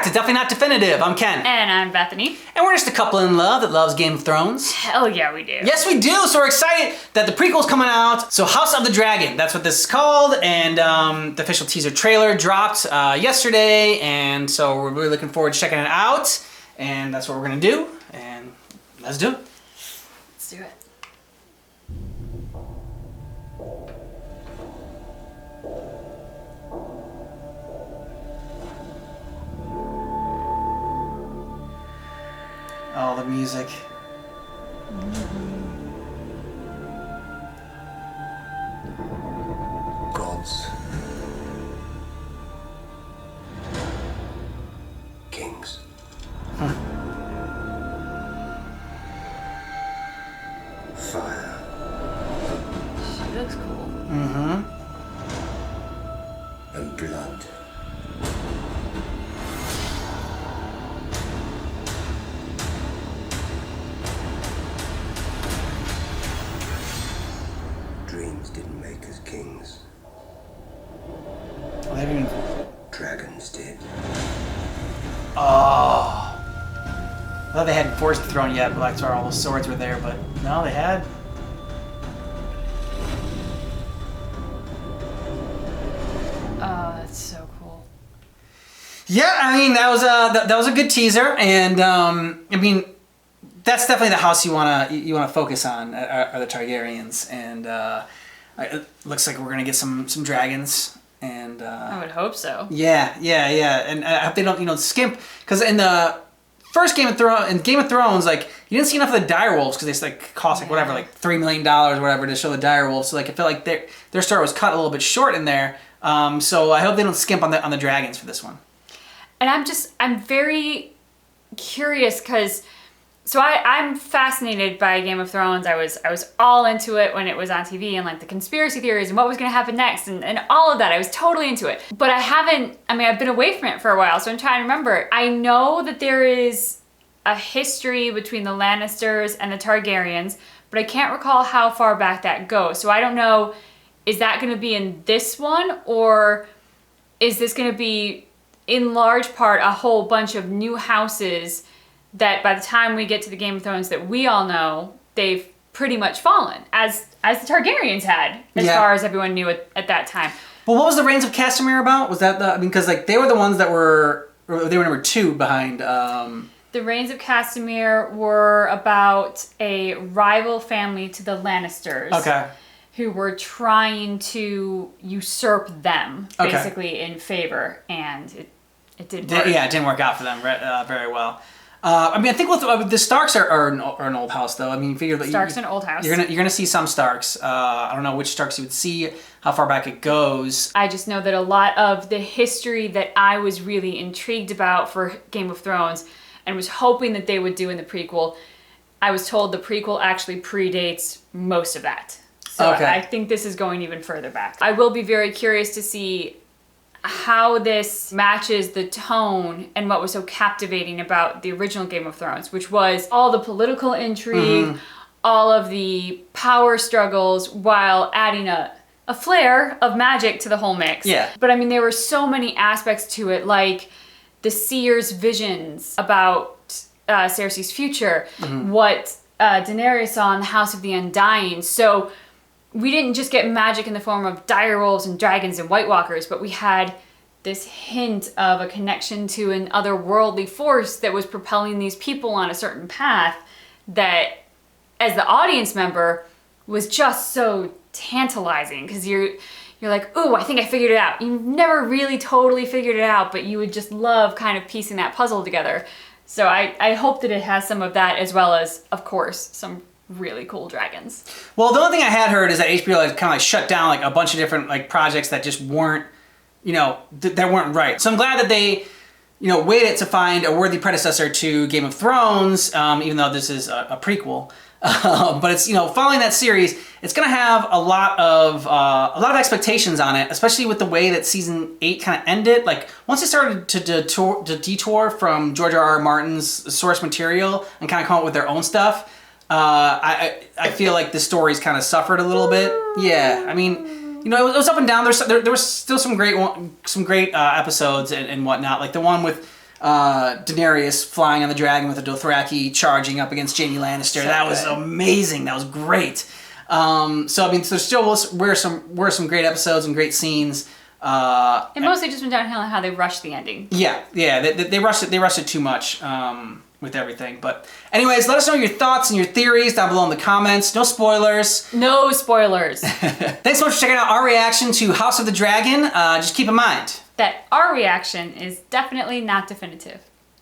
back to Definitely Not Definitive. I'm Ken. And I'm Bethany. And we're just a couple in love that loves Game of Thrones. Hell yeah, we do. Yes, we do. So we're excited that the prequel's coming out. So House of the Dragon, that's what this is called. And the official teaser trailer dropped yesterday. And so we're really looking forward to checking it out. And that's what we're going to do. And let's do it. Let's do it. Oh, the music. Gods. Kings. Fire. She looks cool. Mm-hmm. And blood. Dreams didn't make us kings. Well, they haven't even... Dragons did. Oh. I thought they hadn't forced the throne yet, but that's where all those swords were there, but no, they had. Oh, that's so cool. Yeah, I mean, that was a good teaser, and I mean, that's definitely the house you wanna focus on are the Targaryens, and it looks like we're gonna get some dragons, and I would hope so. yeah, and I hope they don't skimp, because in the first Game of Thrones, like you didn't see enough of the direwolves because they like cost like whatever, like $3 million or whatever to show the direwolves, so like I feel like their story was cut a little bit short in there, so I hope they don't skimp on the dragons for this one. And I'm very curious because, so I'm fascinated by Game of Thrones. I was all into it when it was on TV and like the conspiracy theories and what was going to happen next and all of that. I was totally into it. But I've been away from it for a while, so I'm trying to remember. I know that there is a history between the Lannisters and the Targaryens, but I can't recall how far back that goes. So I don't know, is that going to be in this one, or is this going to be in large part a whole bunch of new houses that by the time we get to the Game of Thrones that we all know, they've pretty much fallen, as the Targaryens had, as far as everyone knew at that time. But what was the Reigns of Castamere about? Was that because like they were the ones that were number 2 behind. The Reigns of Castamere were about a rival family to the Lannisters. Okay. Who were trying to usurp them, basically, in favor, and it didn't work. Yeah, it didn't work out for them very well. I mean, I think the Starks are an old house, though. I mean, you figure that Starks an old house. You're gonna see some Starks. I don't know which Starks you would see, how far back it goes. I just know that a lot of the history that I was really intrigued about for Game of Thrones and was hoping that they would do in the prequel, I was told the prequel actually predates most of that. So I think this is going even further back. I will be very curious to see how this matches the tone and what was so captivating about the original Game of Thrones, which was all the political intrigue, all of the power struggles, while adding a flair of magic to the whole mix. Yeah. But I mean, there were so many aspects to it, like the seer's visions about Cersei's future, what Daenerys saw in the House of the Undying. So we didn't just get magic in the form of direwolves and dragons and White Walkers, but we had this hint of a connection to an otherworldly force that was propelling these people on a certain path that, as the audience member, was just so tantalizing because you're like, ooh, I think I figured it out. You never really totally figured it out, but you would just love kind of piecing that puzzle together. So I hope that it has some of that, as well as, of course, some really cool dragons. Well, the only thing I had heard is that HBO had kind of like shut down like a bunch of different like projects that just weren't, that weren't right. So I'm glad that they, waited to find a worthy predecessor to Game of Thrones, even though this is a prequel. But it's, following that series, it's going to have a lot of expectations on it, especially with the way that season 8 kind of ended. Like once they started to detour from George R.R. Martin's source material and kind of come up with their own stuff, I feel like the story's kind of suffered a little bit. Yeah, I mean, it was up and down. There was still some great episodes and whatnot. Like the one with Daenerys flying on the dragon with a Dothraki charging up against Jaime Lannister. So that was good. amazing. That was great. So I mean, there still were some great episodes and great scenes. It mostly just went downhill on how they rushed the ending. Yeah, they rushed it. They rushed it too much with everything. But anyways, let us know your thoughts and your theories down below in the comments. No spoilers. No spoilers. Thanks so much for checking out our reaction to House of the Dragon. Just keep in mind That our reaction is definitely not definitive.